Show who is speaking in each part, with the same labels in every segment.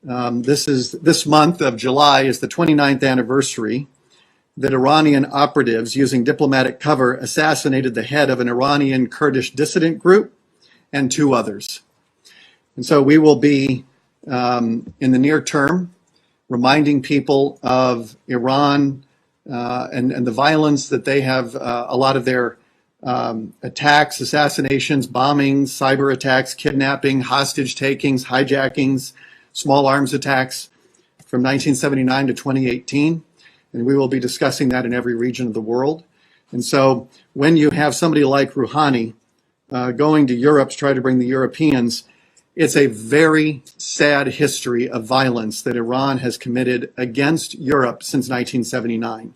Speaker 1: This month of July is the 29th anniversary that Iranian operatives using diplomatic cover assassinated the head of an Iranian Kurdish dissident group and two others. And so we will be, in the near term, reminding people of Iran and the violence that they have, a lot of their attacks, assassinations, bombings, cyber attacks, kidnapping, hostage takings, hijackings, small arms attacks from 1979 to 2018. And we will be discussing that in every region of the world. And so when you have somebody like Rouhani going to Europe to try to bring the Europeans, it's a very sad history of violence that Iran has committed against Europe since 1979.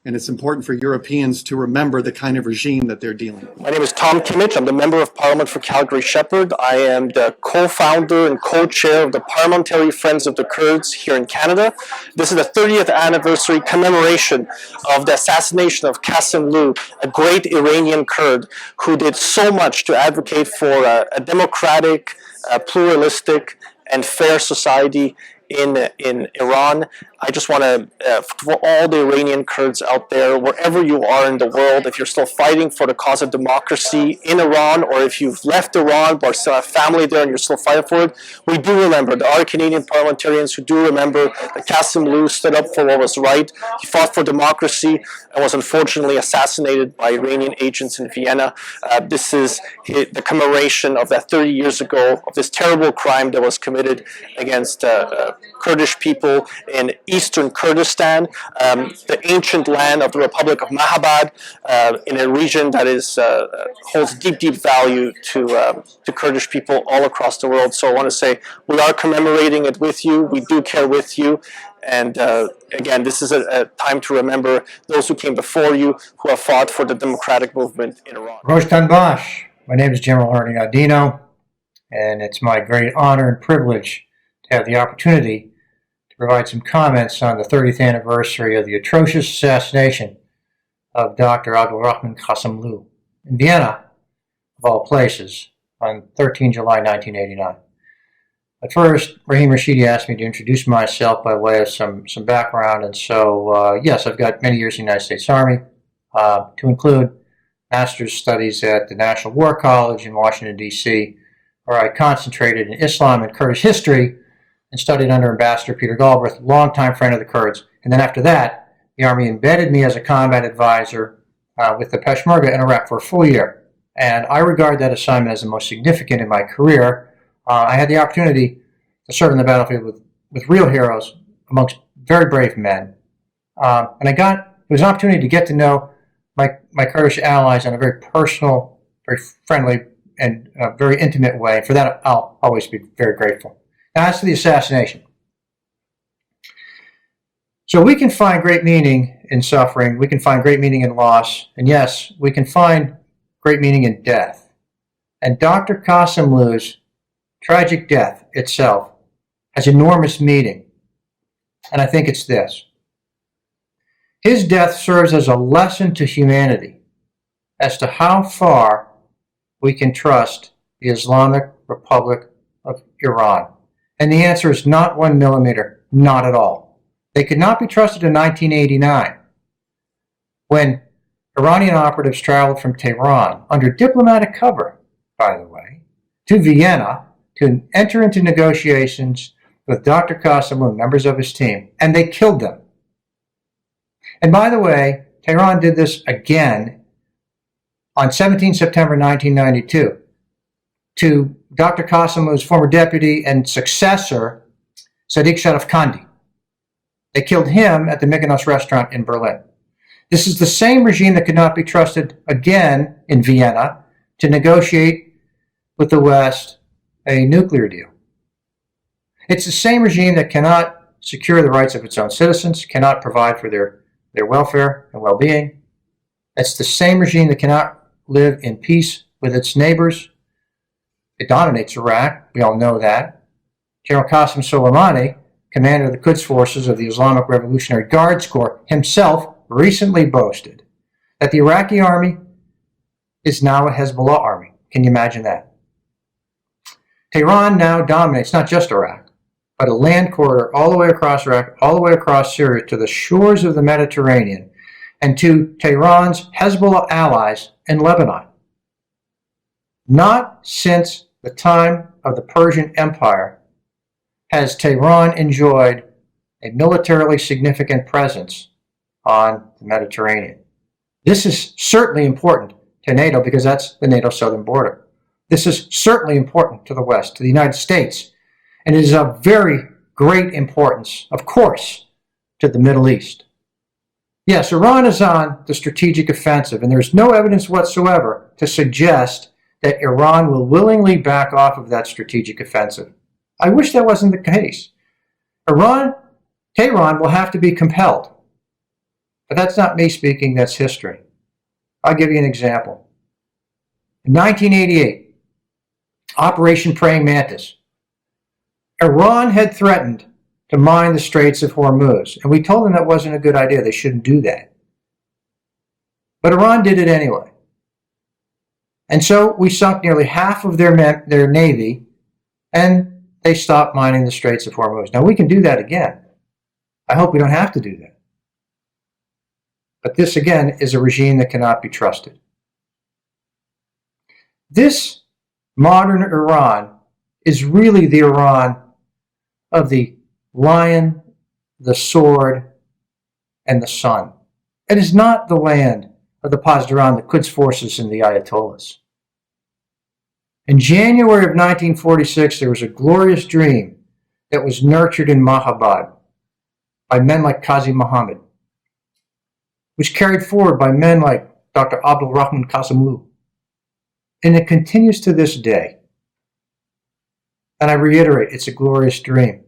Speaker 1: And it's important for Europeans to remember the kind of regime that they're dealing with.
Speaker 2: My name is Tom Kimmich. I'm the Member of Parliament for Calgary Shepherd. I am the co-founder and co-chair of the Parliamentary Friends of the Kurds here in Canada. This is the 30th anniversary commemoration of the assassination of Ghassemlou, a great Iranian Kurd who did so much to advocate for a democratic, pluralistic, and fair society in Iran. I just want to, for all the Iranian Kurds out there, wherever you are in the world, if you're still fighting for the cause of democracy in Iran, or if you've left Iran but still have family there and you're still fighting for it, we do remember. There are Canadian parliamentarians who do remember that Ghassemlou stood up for what was right. He fought for democracy and was unfortunately assassinated by Iranian agents in Vienna. This is the commemoration of that 30 years ago, of this terrible crime that was committed against Kurdish people in eastern Kurdistan, the ancient land of the Republic of Mahabad, in a region that is holds deep, deep value to Kurdish people all across the world. So I want to say we are commemorating it with you. We do care with you. And again, this is a time to remember those who came before you, who have fought for the democratic movement in Iran.
Speaker 3: Rostan Bosch. My name is General Arnie Audino, and it's my great honor and privilege to have the opportunity to provide some comments on the 30th anniversary of the atrocious assassination of Dr. Abdulrahman Ghassemlou in Vienna, of all places, on 13 July 1989. At first, Rahim Rashidi asked me to introduce myself by way of some background, and so, yes, I've got many years in the United States Army, to include master's studies at the National War College in Washington, D.C., where I concentrated in Islam and Kurdish history and studied under Ambassador Peter Galbraith, longtime friend of the Kurds. And then after that, the Army embedded me as a combat advisor with the Peshmerga in Iraq for a full year. And I regard that assignment as the most significant in my career. I had the opportunity to serve in the battlefield with real heroes amongst very brave men. And it was an opportunity to get to know my Kurdish allies in a very personal, very friendly, and very intimate way. For that, I'll always be very grateful. Now, as to the assassination. So we can find great meaning in suffering. We can find great meaning in loss. And yes, we can find great meaning in death. And Dr. Ghassemlou's tragic death itself has enormous meaning. And I think it's this. His death serves as a lesson to humanity as to how far we can trust the Islamic Republic of Iran. And the answer is not 1 millimeter, not at all. They could not be trusted in 1989 when Iranian operatives traveled from Tehran, under diplomatic cover, by the way, to Vienna to enter into negotiations with Dr. Ghassemlou, members of his team, and they killed them. And by the way, Tehran did this again on 17 September 1992 to Dr. Ghassemlou's former deputy and successor, Sadiq Sharafkandi. They killed him at the Mykonos restaurant in Berlin. This is the same regime that could not be trusted again in Vienna to negotiate with the West a nuclear deal. It's the same regime that cannot secure the rights of its own citizens, cannot provide for their welfare and well-being. It's the same regime that cannot live in peace with its neighbors. It dominates Iraq. We all know that. General Qasem Soleimani, commander of the Quds forces of the Islamic Revolutionary Guards Corps, himself recently boasted that the Iraqi army is now a Hezbollah army. Can you imagine that? Tehran now dominates not just Iraq, but a land corridor all the way across Iraq, all the way across Syria to the shores of the Mediterranean and to Tehran's Hezbollah allies in Lebanon. Not since the time of the Persian Empire has Tehran enjoyed a militarily significant presence on the Mediterranean. This is certainly important to NATO because that's the NATO southern border. This is certainly important to the West, to the United States, and it is of very great importance, of course, to the Middle East. Yes, Iran is on the strategic offensive, and there's no evidence whatsoever to suggest that Iran will willingly back off of that strategic offensive. I wish that wasn't the case. Tehran will have to be compelled. But that's not me speaking, that's history. I'll give you an example. In 1988, Operation Praying Mantis, Iran had threatened to mine the Straits of Hormuz, and we told them that wasn't a good idea. They shouldn't do that. But Iran did it anyway. And so we sunk nearly half of their navy, and they stopped mining the Straits of Hormuz. Now, we can do that again. I hope we don't have to do that. But this, again, is a regime that cannot be trusted. This modern Iran is really the Iran of the lion, the sword, and the sun. It is not the land of the Pasdaran, the Quds forces, and the Ayatollahs. In January of 1946, there was a glorious dream that was nurtured in Mahabad by men like Qazi Muhammad, was carried forward by men like Dr. Abdul Rahman Ghassemlou, and it continues to this day. And I reiterate, it's a glorious dream.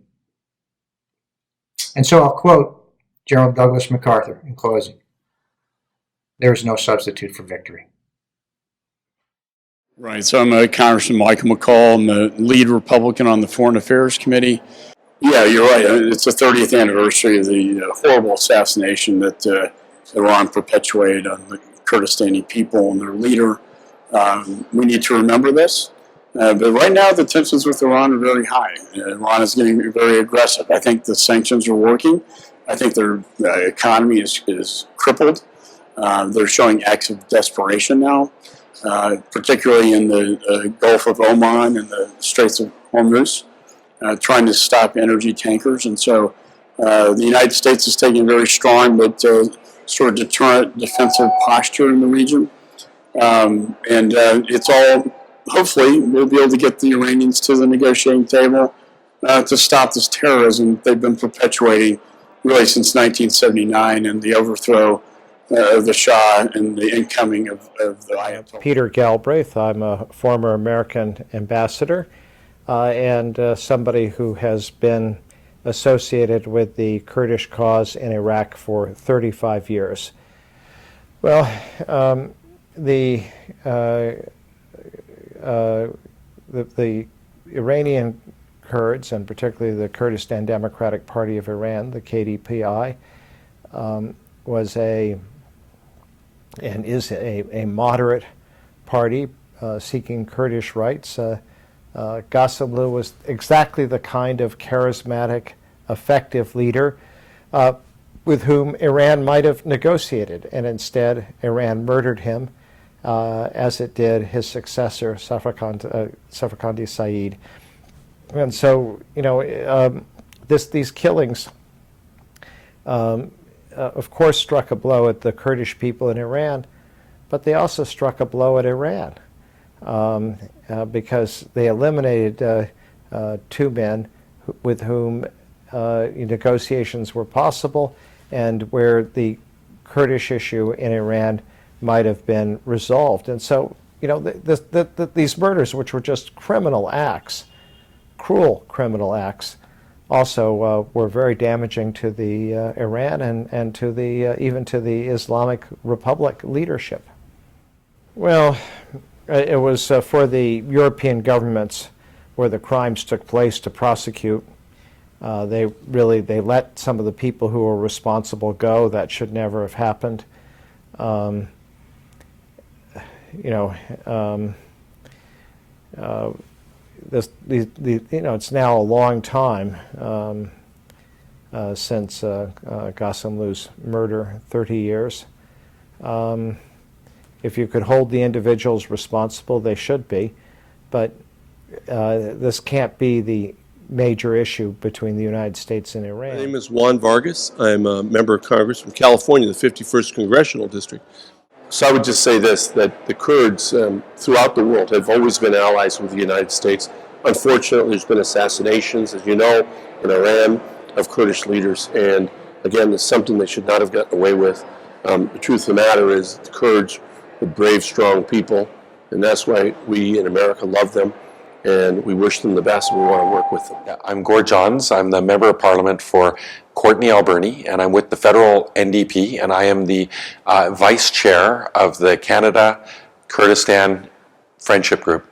Speaker 3: And so I'll quote General Douglas MacArthur in closing. There is no substitute for victory.
Speaker 4: Right, so I'm Congressman Michael McCall. I'm the lead Republican on the Foreign Affairs Committee. Yeah, you're right. It's the 30th anniversary of the horrible assassination that Iran perpetuated on the Kurdistani people and their leader. We need to remember this. But right now, the tensions with Iran are very high. Iran is getting very aggressive. I think the sanctions are working. I think their economy is crippled. They're showing acts of desperation now, particularly in the Gulf of Oman and the Straits of Hormuz, trying to stop energy tankers. And so the United States is taking a very strong but sort of deterrent defensive posture in the region. And it's all, hopefully, we'll be able to get the Iranians to the negotiating table to stop this terrorism they've been perpetuating really since 1979 and the overthrow of the Shah and the incoming of the Ayatollah.
Speaker 5: Peter Galbraith. I'm a former American ambassador and somebody who has been associated with the Kurdish cause in Iraq for 35 years. Well, the Iranian Kurds, and particularly the Kurdistan Democratic Party of Iran, the KDPI, was and is a moderate party seeking Kurdish rights. Ghassemlou was exactly the kind of charismatic, effective leader with whom Iran might have negotiated, and instead Iran murdered him, as it did his successor, Safarkandi Saeed. And so, these killings, of course, struck a blow at the Kurdish people in Iran, but they also struck a blow at Iran because they eliminated two men with whom negotiations were possible and where the Kurdish issue in Iran might have been resolved. And so, these murders, which were just criminal acts, cruel criminal acts, also were very damaging to the Iran and to the even to the Islamic Republic leadership. Well, it was for the European governments where the crimes took place to prosecute. They let some of the people who were responsible go. That should never have happened. it's now a long time since Ghassemlou's murder, 30 years. If you could hold the individuals responsible, they should be, but this can't be the major issue between the United States and Iran.
Speaker 6: My name is Juan Vargas. I'm a member of Congress from California, the 51st Congressional District. So I would just say this, that the Kurds throughout the world have always been allies with the United States. Unfortunately, there's been assassinations, as you know, in Iran of Kurdish leaders. And again, it's something they should not have gotten away with. The truth of the matter is the Kurds are brave, strong people. And that's why we in America love them. And we wish them the best, and we want to work with them.
Speaker 7: Yeah, I'm Gord Johns. I'm the Member of Parliament for Courtenay, Alberni, and I'm with the federal NDP, and I am the Vice Chair of the Canada-Kurdistan Friendship Group.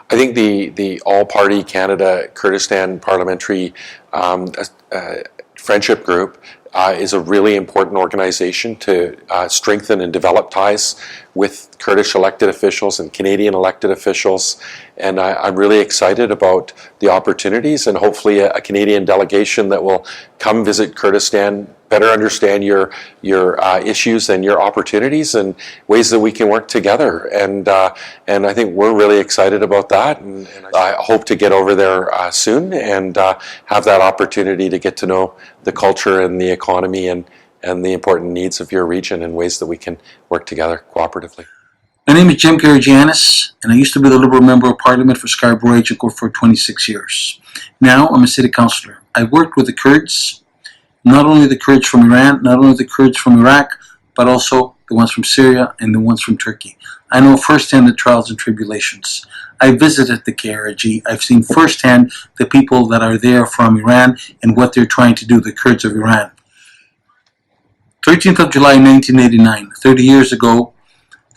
Speaker 7: I think the all-party Canada-Kurdistan Parliamentary Friendship Group is a really important organization to strengthen and develop ties with Kurdish elected officials and Canadian elected officials, and I'm really excited about the opportunities and hopefully a Canadian delegation that will come visit Kurdistan, better understand your issues and your opportunities and ways that we can work together. And I think we're really excited about that, and I hope to get over there soon and have that opportunity to get to know the culture and the economy and the important needs of your region and ways that we can work together cooperatively.
Speaker 8: My name is Jim Karagianis, and I used to be the Liberal Member of Parliament for Scarborough Agincourt for 26 years. Now I'm a city councillor. I worked with the Kurds, not only the Kurds from Iran, not only the Kurds from Iraq, but also the ones from Syria and the ones from Turkey. I know firsthand the trials and tribulations. I visited the KRG. I've seen firsthand the people that are there from Iran and what they're trying to do, the Kurds of Iran. 13th of July 1989, 30 years ago,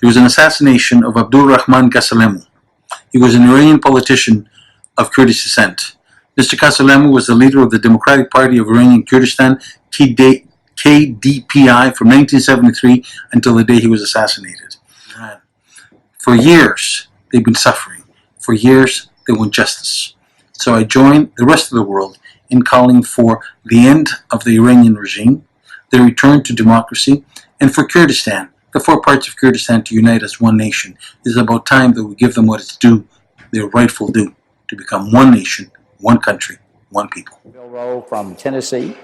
Speaker 8: there was an assassination of Abdul Rahman Ghassemlou. He was an Iranian politician of Kurdish descent. Mr. Ghassemlou was the leader of the Democratic Party of Iranian Kurdistan, KDPI, from 1973 until the day he was assassinated. For years, they've been suffering. For years, they want justice. So I join the rest of the world in calling for the end of the Iranian regime, the return to democracy, and for Kurdistan, the four parts of Kurdistan, to unite as one nation. It is about time that we give them what it's due, their rightful due, to become one nation, one country, one people.
Speaker 9: Bill Rowe from Tennessee,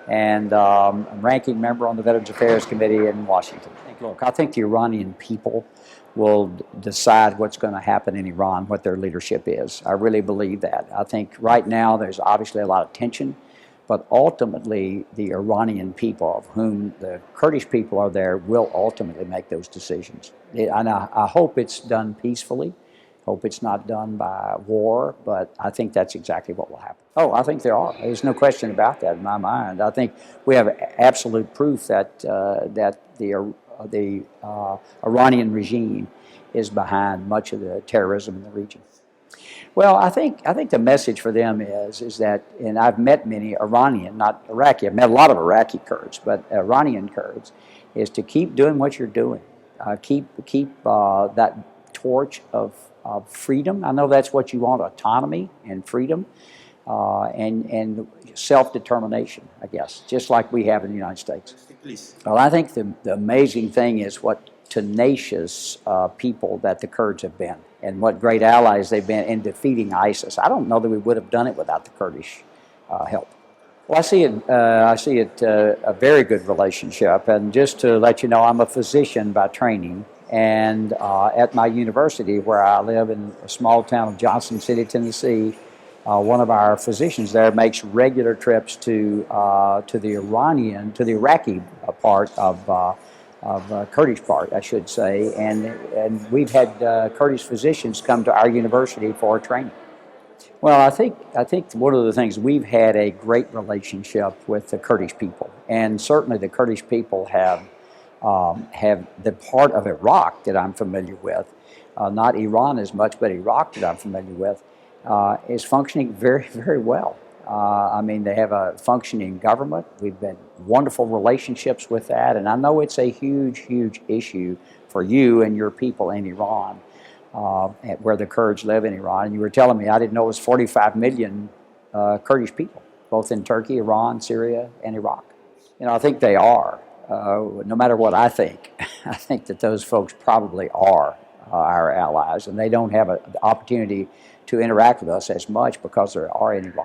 Speaker 9: and I'm ranking member on the Veterans Affairs Committee in Washington. Look, I think the Iranian people will decide what's going to happen in Iran, what their leadership is. I really believe that. I think right now there's obviously a lot of tension, but ultimately the Iranian people, of whom the Kurdish people are there, will ultimately make those decisions. And I hope it's done peacefully. Hope it's not done by war, but I think that's exactly what will happen. Oh, I think there are. There's no question about that in my mind. I think we have absolute proof that the Iranian regime is behind much of the terrorism in the region. Well, I think the message for them is that, and I've met many Iranian, not Iraqi, I've met a lot of Iraqi Kurds, but Iranian Kurds, is to keep doing what you're doing. Keep that torch of freedom. I know that's what you want, autonomy and freedom, and self-determination, I guess, just like we have in the United States. Well, I think the amazing thing is what tenacious people that the Kurds have been, and what great allies they've been in defeating ISIS. I don't know that we would have done it without the Kurdish help. Well, I see it a very good relationship. And just to let you know, I'm a physician by training, and at my university where I live in a small town of Johnson City, Tennessee, one of our physicians there makes regular trips to the Iraqi part of Kurdish part, I should say, and we've had Kurdish physicians come to our university for training. Well, I think one of the things, we've had a great relationship with the Kurdish people, and certainly the Kurdish people have the part of Iraq that I'm familiar with, not Iran as much, but Iraq that I'm familiar with, is functioning very, very well. I mean, they have a functioning government. We've had wonderful relationships with that, and I know it's a huge, huge issue for you and your people in Iran. where the Kurds live in Iran. And you were telling me, I didn't know it was 45 million Kurdish people, both in Turkey, Iran, Syria, and Iraq. You know, I think they are. No matter what I think, I think that those folks probably are our allies, and they don't have an opportunity to interact with us as much because they are in Iran.